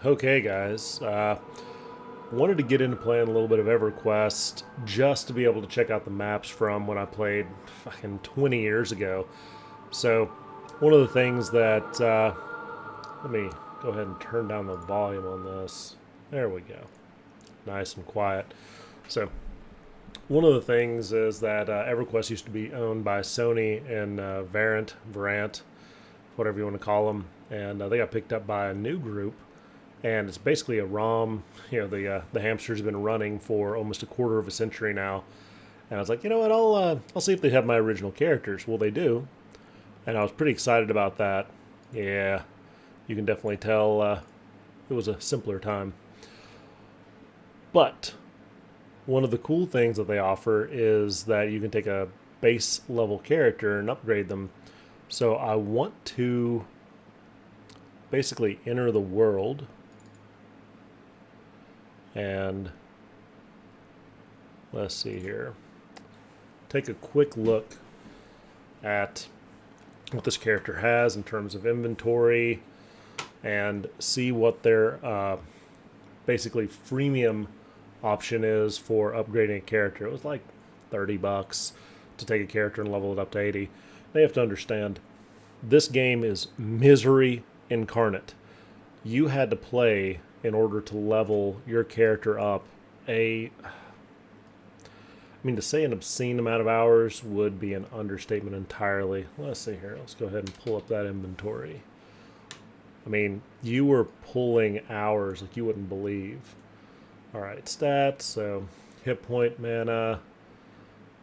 Okay, guys. Wanted to get into playing a little bit of Everquest just to be able to check out the maps from when I played fucking 20 years ago. So, one of the things that let me go ahead and turn down the volume on this. There we go. Nice and quiet. So, one of the things is that Everquest used to be owned by Sony and Varant, whatever you want to call them, and they got picked up by a new group, and it's basically a ROM. The hamster's been running for almost a quarter of a century now, and I was like, you know what, I'll see if they have my original characters. Well, they do, and I was pretty excited about that. Yeah, you can definitely tell it was a simpler time, but one of the cool things that they offer is that you can take a base level character and upgrade them. So I want to basically enter the world and let's see here. Take a quick look at what this character has in terms of inventory and see what their basically freemium option is for upgrading a character. It was like $30 to take a character and level it up to 80. They have to understand this game is misery incarnate. You had to play in order to level your character up to say an obscene amount of hours would be an understatement entirely. Let's see here. Let's go ahead and pull up that inventory. I mean, you were pulling hours like you wouldn't believe. All right, stats. So, hit point, mana,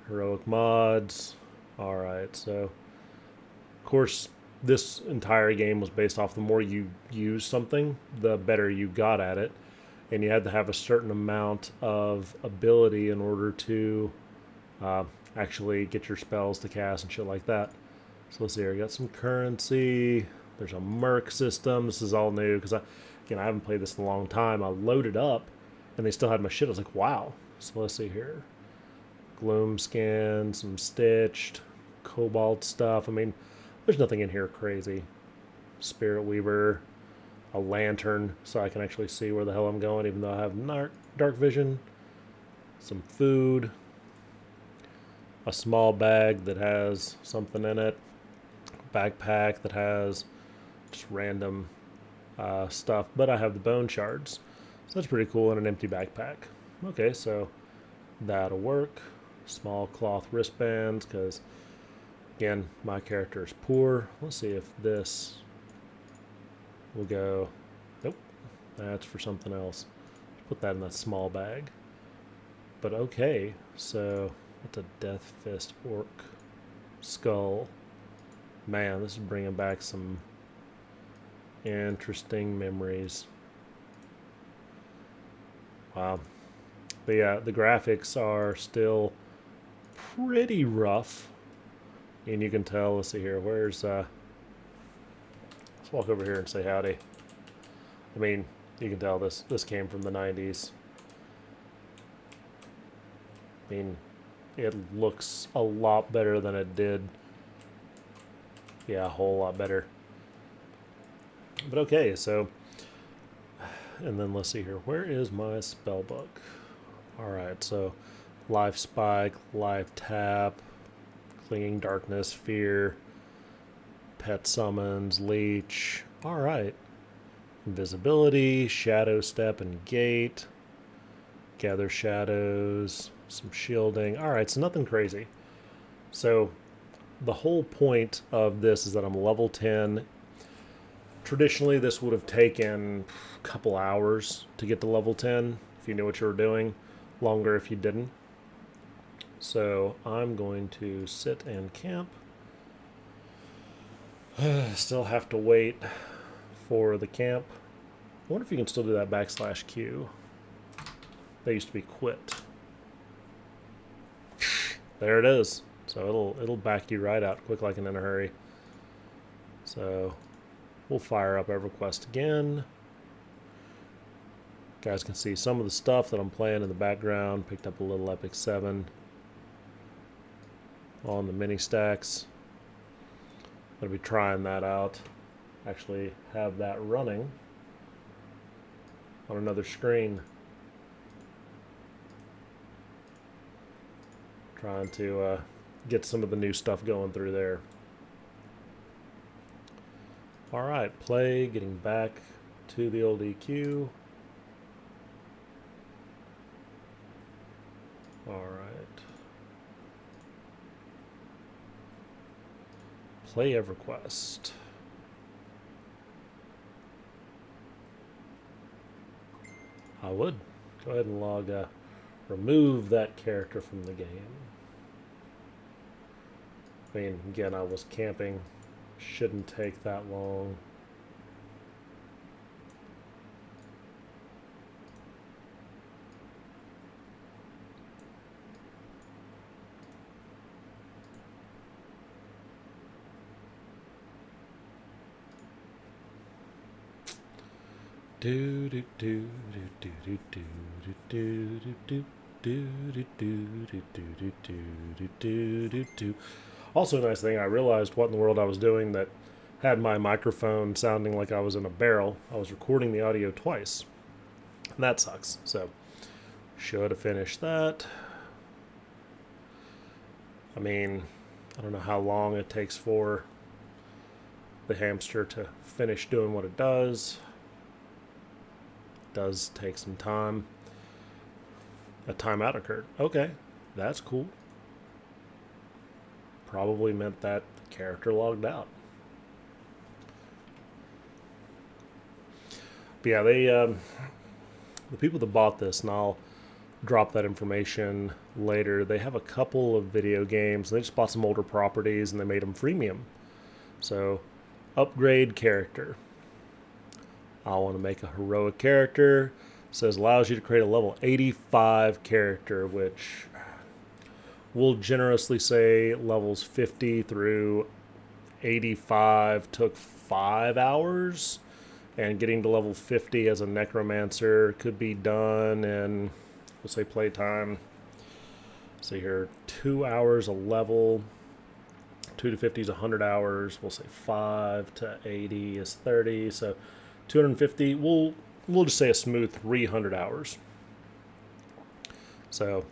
heroic mods. All right, so of course, this entire game was based off the more you use something, the better you got at it, and you had to have a certain amount of ability in order to actually get your spells to cast and shit like that. So let's see here. I got some currency. There's a merc system. This is all new because I haven't played this in a long time. I loaded up and they still had my shit. I was like, wow. So let's see here. Gloom skin, some stitched, cobalt stuff. I mean, there's nothing in here crazy. Spirit Weaver, a lantern so I can actually see where the hell I'm going, even though I have dark vision. Some food. A small bag that has something in it. Backpack that has just random stuff. But I have the bone shards. So that's pretty cool, and an empty backpack. Okay, so that'll work. Small cloth wristbands, because, again, my character is poor. Let's see if this will go. Nope, that's for something else. Put that in that small bag. But okay, so what's a Death Fist Orc skull? Man, this is bringing back some interesting memories. Wow. The graphics are still pretty rough. And you can tell, let's see here, let's walk over here and say howdy. I mean, you can tell this came from the 90s. I mean, it looks a lot better than it did. Yeah, a whole lot better. But okay, so, and then let's see here. Where is my spell book? Alright, so Life Spike, Life Tap, Clinging Darkness, Fear, Pet Summons, Leech. Alright. Invisibility, Shadow Step and Gate, Gather Shadows, some shielding. Alright, so nothing crazy. So the whole point of this is that I'm level 10. Traditionally, this would have taken a couple hours to get to level 10 if you knew what you were doing. Longer if you didn't. So I'm going to sit and camp. Still have to wait for the camp. I wonder if you can still do that \Q. That used to be quit. There it is. So it'll back you right out quick like in a hurry. So we'll fire up EverQuest again. You guys can see some of the stuff that I'm playing in the background. Picked up a little Epic 7 on the mini stacks. I'll be trying that out. Actually have that running on another screen. Trying to get some of the new stuff going through there. All right, play, getting back to the old EQ. All right. Play Everquest. I would. Go ahead and log, remove that character from the game. I mean, again, I was camping. Shouldn't take that long. Do do do do do do do do do do. Also, a nice thing, I realized what in the world I was doing that had my microphone sounding like I was in a barrel. I was recording the audio twice. And that sucks. So, should have finished that. I mean, I don't know how long it takes for the hamster to finish doing what it does. It does take some time. A timeout occurred. Okay, that's cool. Probably meant that the character logged out. But yeah, they the people that bought this, and I'll drop that information later, they have a couple of video games. They just bought some older properties and they made them freemium. So, upgrade character. I want to make a heroic character. It says allows you to create a level 85 character, which we'll generously say levels 50 through 85 took 5 hours. And getting to level 50 as a necromancer could be done in, we'll say playtime. See here, 2 hours a level. 2 to 50 is 100 hours. We'll say 5 to 80 is 30. So 250, we'll just say a smooth 300 hours. So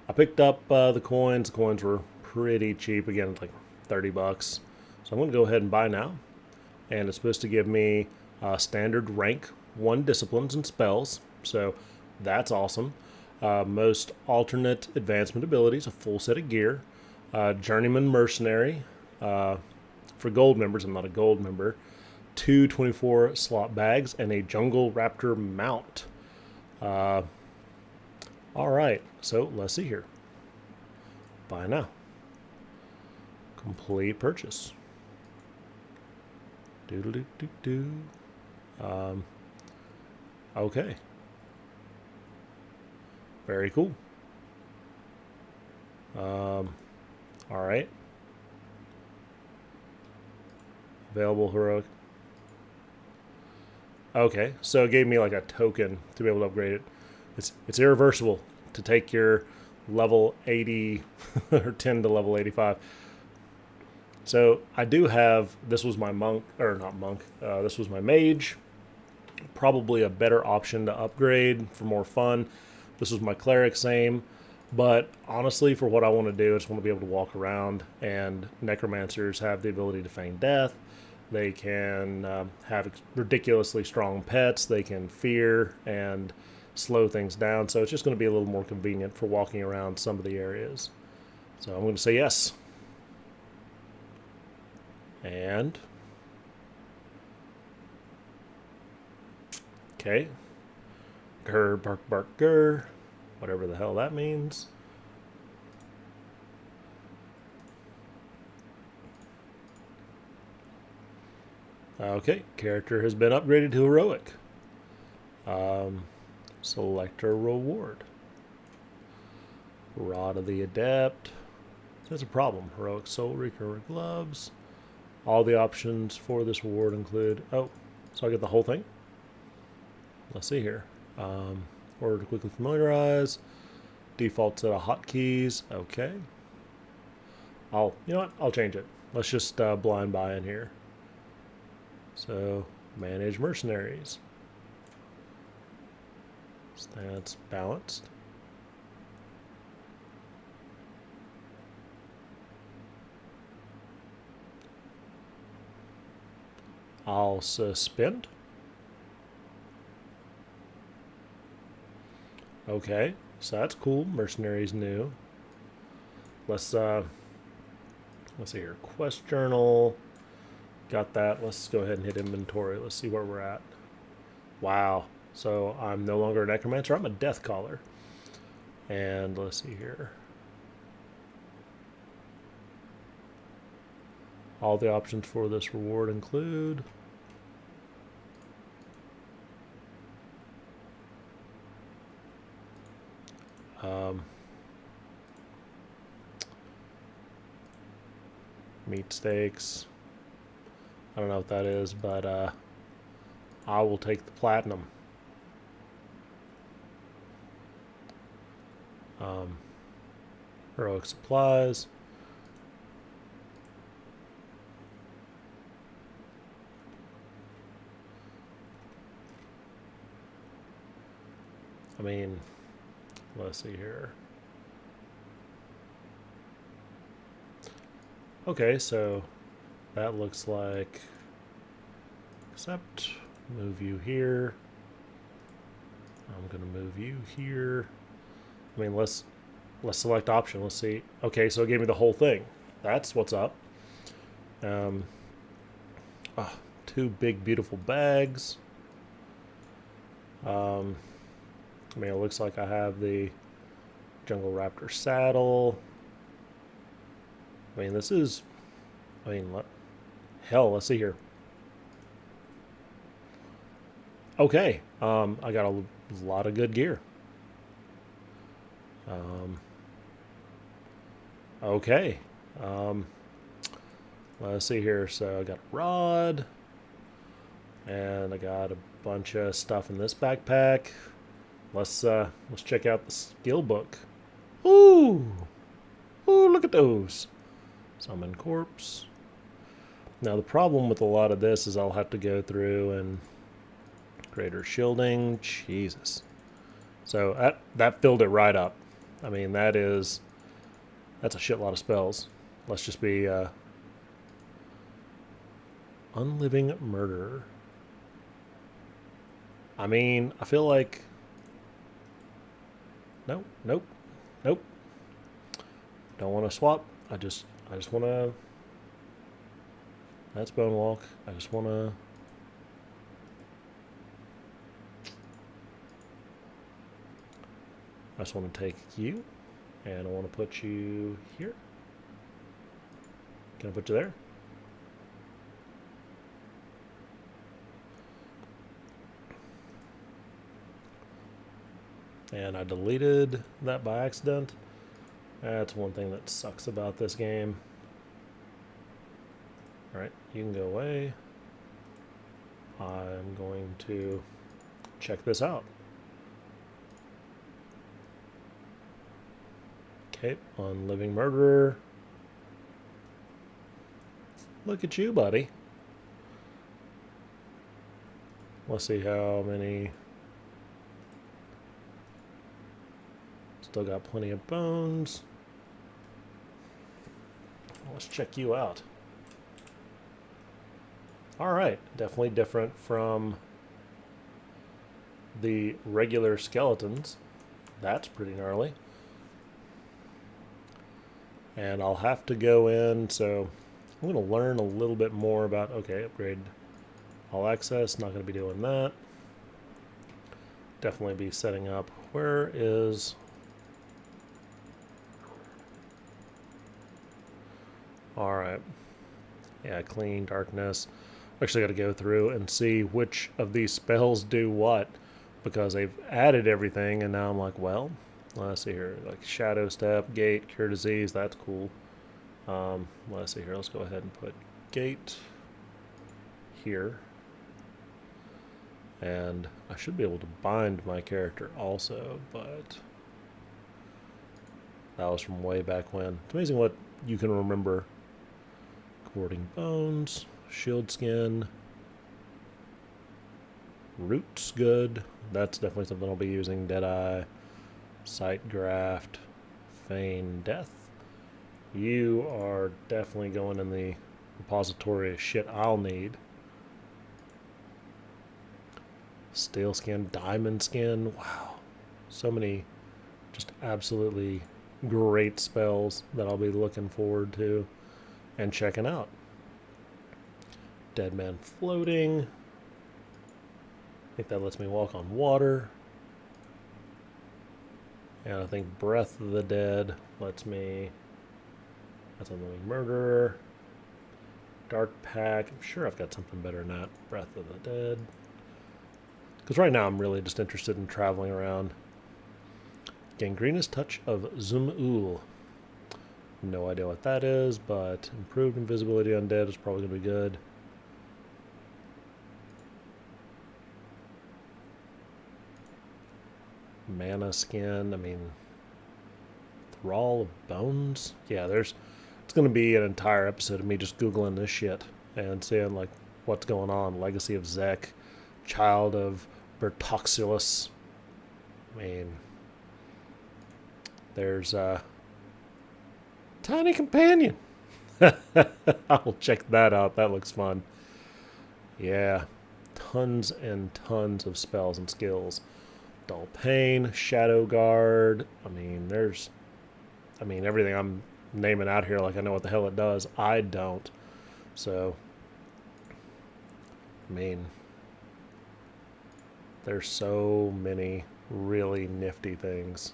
I picked up the coins. The coins were pretty cheap. Again, like 30 bucks. So I'm going to go ahead and buy now. And it's supposed to give me standard rank 1 disciplines and spells. So that's awesome. Most alternate advancement abilities, a full set of gear. Journeyman Mercenary. For gold members, I'm not a gold member. 2 24 slot bags and a Jungle Raptor mount. All right, so let's see here. Buy now. Complete purchase. Doodle-doo-doo-doo. Okay. Very cool. All right. Available heroic. Okay, so it gave me like a token to be able to upgrade it. It's irreversible to take your level 80 or 10 to level 85. So I do have, this was my monk, or not monk, this was my mage. Probably a better option to upgrade for more fun. This was my cleric, same. But honestly, for what I want to do, I just want to be able to walk around, and necromancers have the ability to feign death. They can have ridiculously strong pets. They can fear and slow things down. So it's just going to be a little more convenient for walking around some of the areas. So I'm going to say yes. And okay. Grr, bark, bark, grr. Whatever the hell that means. Okay, character has been upgraded to heroic. Select a reward. Rod of the Adept. That's a problem. Heroic soul, heroic gloves. All the options for this reward include... Oh, so I get the whole thing? Let's see here. Order to quickly familiarize. Default set of hotkeys. Okay. You know what? I'll change it. Let's just blind buy in here. So, manage mercenaries. Stats balanced. I'll suspend. Okay, so that's cool. Mercenaries new. Let's see here. Quest journal. Got that. Let's go ahead and hit inventory. Let's see where we're at. Wow. So I'm no longer a necromancer. I'm a death caller. And let's see here. All the options for this reward include meat steaks. I don't know what that is, but I will take the platinum. Heroic supplies. I mean, let's see here. Okay, so that looks like, except move you here. I'm gonna move you here. I mean, let's select option. Let's see. Okay, so it gave me the whole thing. That's what's up. Two big beautiful bags. I mean, it looks like I have the Jungle Raptor saddle. I mean, this is, I mean, hell, let's see here. Okay, I got a lot of good gear. Okay, let's see here. So I got a rod, and I got a bunch of stuff in this backpack. Let's check out the skill book. Ooh, look at those. Summon corpse. Now the problem with a lot of this is I'll have to go through and greater shielding. Jesus. So that filled it right up. I mean, that's a shitload of spells. Let's just be unliving murderer. I mean, I feel like nope. Don't want to swap. I just want to. That's bone walk. I just want to. I just want to take you, and I want to put you here. Can I put you there? And I deleted that by accident. That's one thing that sucks about this game. Alright, you can go away. I'm going to check this out. Okay, unliving murderer. Look at you, buddy. Let's see how many. Still got plenty of bones. Let's check you out. Alright, definitely different from the regular skeletons. That's pretty gnarly. And I'll have to go in, so I'm going to learn a little bit more about, okay, upgrade all access, not going to be doing that. Definitely be setting up, where is, alright, yeah, clean, darkness. Actually got to go through and see which of these spells do what, because they've added everything, and now I'm like, well, let's see here, like Shadow Step, Gate, Cure Disease, that's cool. Let's see here, let's go ahead and put Gate here. And I should be able to bind my character also, but that was from way back when. It's amazing what you can remember. Cording Bones, Shield Skin. Root's good. That's definitely something I'll be using. Deadeye, Sight Graft, Feign Death. You are definitely going in the repository of shit I'll need. Steel Skin, Diamond Skin. Wow. So many just absolutely great spells that I'll be looking forward to and checking out. Dead Man Floating. I think that lets me walk on water. And I think Breath of the Dead lets me... That's Unwilling Murderer. Dark Pack. I'm sure I've got something better than that. Breath of the Dead. Because right now I'm really just interested in traveling around. Gangrenous Touch of Zum-Ul. No idea what that is, but improved invisibility undead is probably going to be good. Mana Skin, I mean, Thrall of Bones? Yeah, it's going to be an entire episode of me just Googling this shit and seeing, like, what's going on. Legacy of Zek, Child of Bertoxilus. I mean, there's Tiny Companion. I'll check that out. That looks fun. Yeah, tons and tons of spells and skills. Dull Pain, Shadow Guard. I mean, everything I'm naming out here, like I know what the hell it does. I don't. So, I mean, there's so many really nifty things.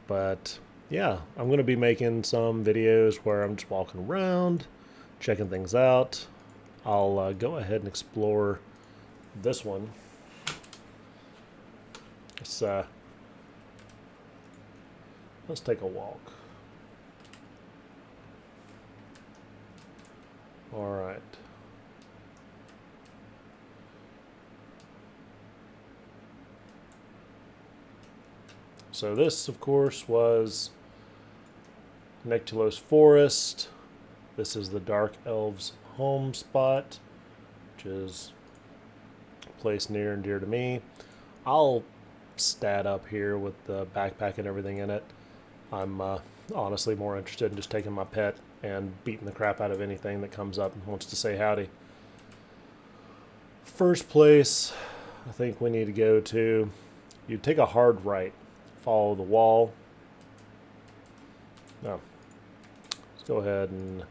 But, yeah, I'm going to be making some videos where I'm just walking around, checking things out. I'll go ahead and explore this one. Let's take a walk. All right. So this, of course, was Nectulos Forest. This is the Dark Elves' home spot, which is a place near and dear to me. I'll stat up here with the backpack and everything in it. I'm honestly more interested in just taking my pet and beating the crap out of anything that comes up and wants to say howdy. First place I think we need to go to, you take a hard right, follow the wall. No. Let's go ahead and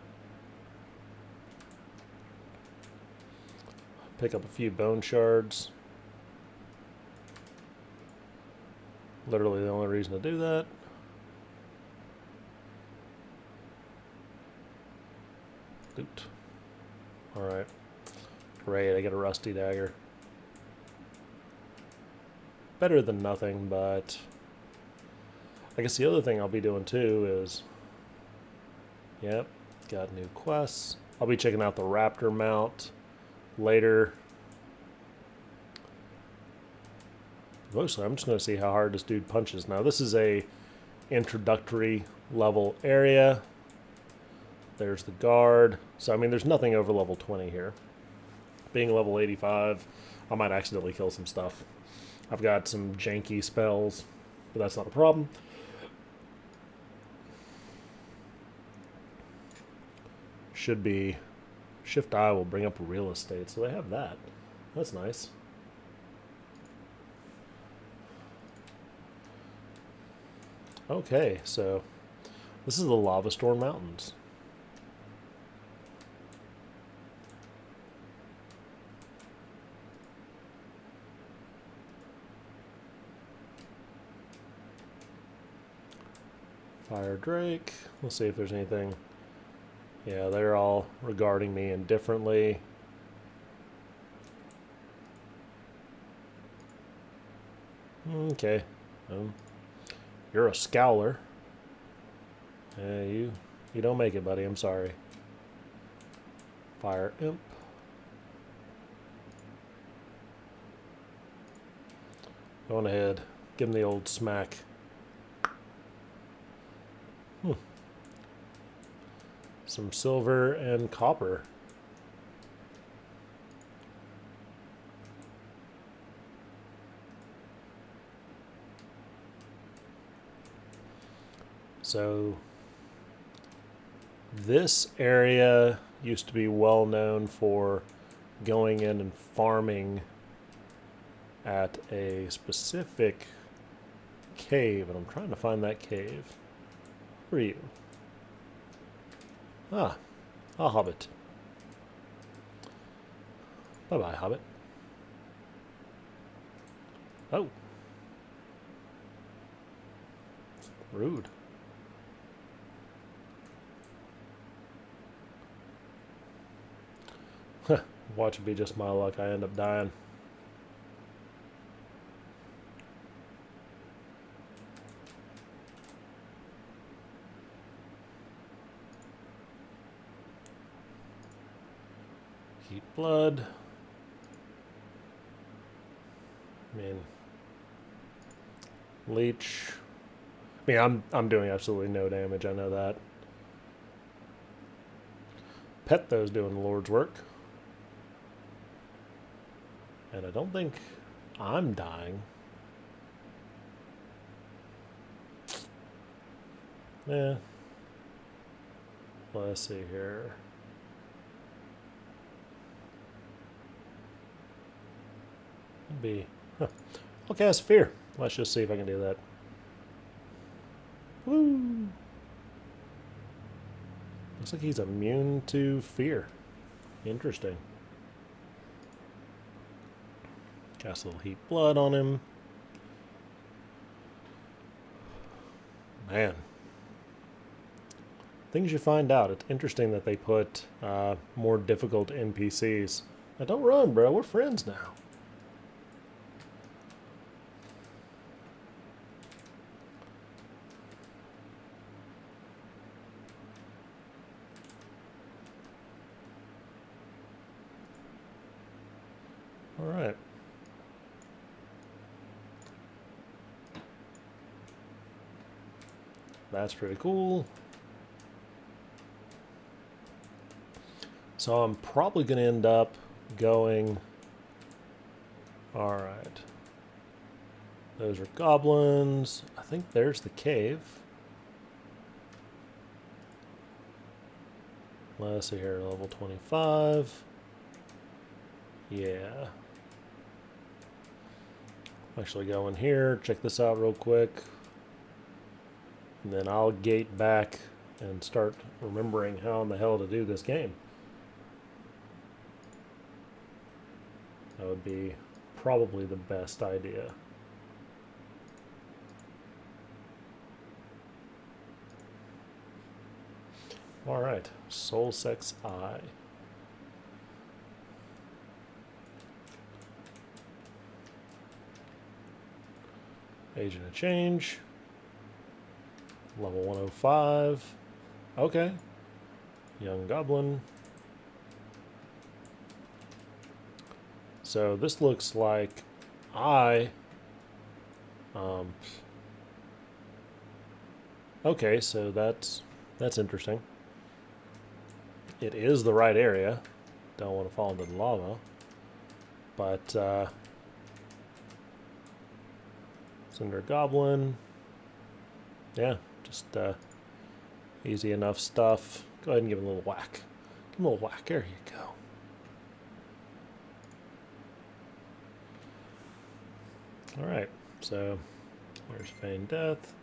pick up a few bone shards. Literally the only reason to do that. Loot. Alright. Great, I get a rusty dagger. Better than nothing, but I guess the other thing I'll be doing too is, yep, got new quests. I'll be checking out the raptor mount later. Mostly I'm just going to see how hard this dude punches. Now this is a introductory level area. There's the guard. So I mean there's nothing over level 20 here. Being level 85, I might accidentally kill some stuff. I've got some janky spells, but that's not a problem. Should be Shift I will bring up real estate, so they have that. That's nice. Okay, so this is the Lava Storm Mountains. Fire Drake. Let's see if there's anything. Yeah, they're all regarding me indifferently. Okay. You're a Scowler. You don't make it, buddy. I'm sorry. Fire Imp. Going ahead. Give him the old smack. Some silver and copper. So this area used to be well known for going in and farming at a specific cave, and I'm trying to find that cave. Who are you? Ah, a hobbit. Bye-bye, hobbit. Oh. Rude. Watch it be just my luck. I end up dying. Heat blood. I mean, leech. I mean, I'm doing absolutely no damage. I know that. Pet those doing the Lord's work. And I don't think I'm dying. Yeah. Let's see here. Be. Huh. I'll cast Fear. Let's just see if I can do that. Woo! Looks like he's immune to fear. Interesting. Cast a little heat blood on him. Man. Things you find out. It's interesting that they put more difficult NPCs. Now don't run, bro. We're friends now. All right. That's pretty cool. So I'm probably going to end up going... All right. Those are goblins. I think there's the cave. Let's see here, level 25. Yeah. Actually go in here, check this out real quick. And then I'll gate back and start remembering how in the hell to do this game. That would be probably the best idea. Alright, Soul Sex Eye. Agent of Change. Level 105. Okay. Young Goblin. So this looks like okay, so that's interesting. It is the right area. Don't want to fall into the lava. But Cinder Goblin. Yeah, just easy enough stuff. Go ahead and give him a little whack. Give him a little whack. There you go. Alright, so there's Feigned Death.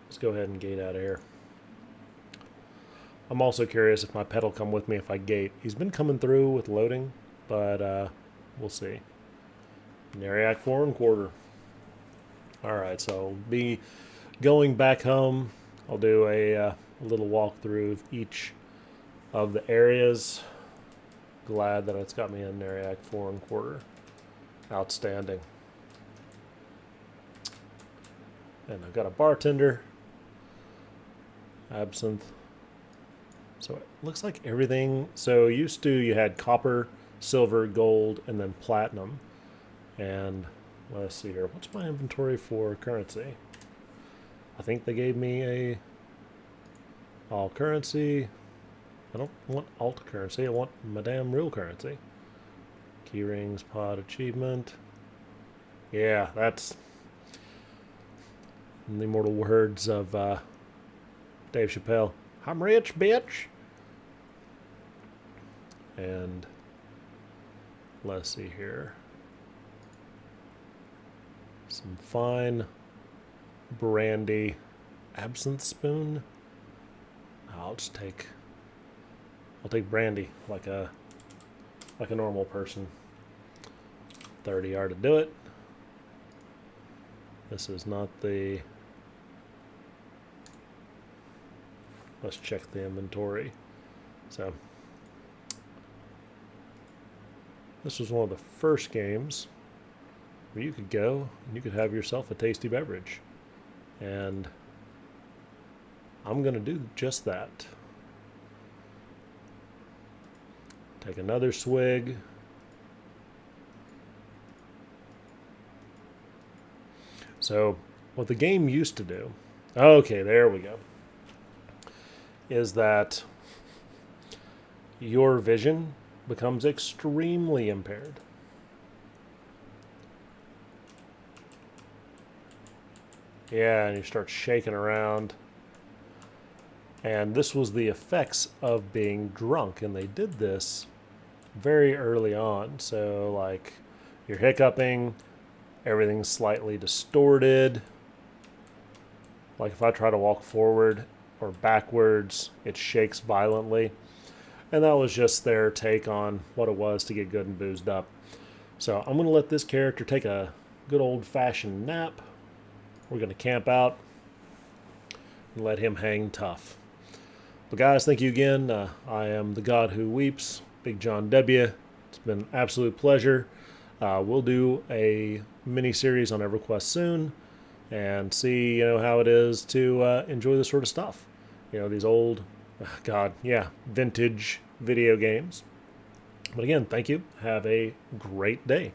Let's go ahead and gate out of here. I'm also curious if my pet will come with me if I gate. He's been coming through with loading, but we'll see. Neriac 4 1/4. Alright, so I'll be going back home. I'll do a little walkthrough of each of the areas. Glad that it's got me a Neriac 4 1/4. Outstanding. And I've got a bartender. Absinthe. So it looks like everything. So used to you had copper, silver, gold, and then platinum. And let's see here. What's my inventory for currency? I think they gave me a all currency. I don't want alt currency. I want my damn real currency. Key rings, pod achievement. Yeah, that's in the immortal words of Dave Chappelle. I'm rich, bitch. And let's see here. Some fine brandy absinthe spoon. I'll take brandy like a normal person. 30 are to do it. This is not the... Let's check the inventory. So, this was one of the first games where you could go and you could have yourself a tasty beverage. And I'm going to do just that. Take another swig. So, what the game used to do... Okay, there we go. Is that your vision becomes extremely impaired. Yeah, and you start shaking around. And this was the effects of being drunk, and they did this very early on. So, like, you're hiccuping, everything's slightly distorted. Like, if I try to walk forward or backwards, it shakes violently. And that was just their take on what it was to get good and boozed up. So I'm going to let this character take a good old-fashioned nap. We're going to camp out and let him hang tough. But guys, thank you again. I am the God Who Weeps, Big John W. It's been an absolute pleasure. We'll do a mini-series on Everquest soon and see, how it is to enjoy this sort of stuff. These old, vintage video games. But again, thank you. Have a great day.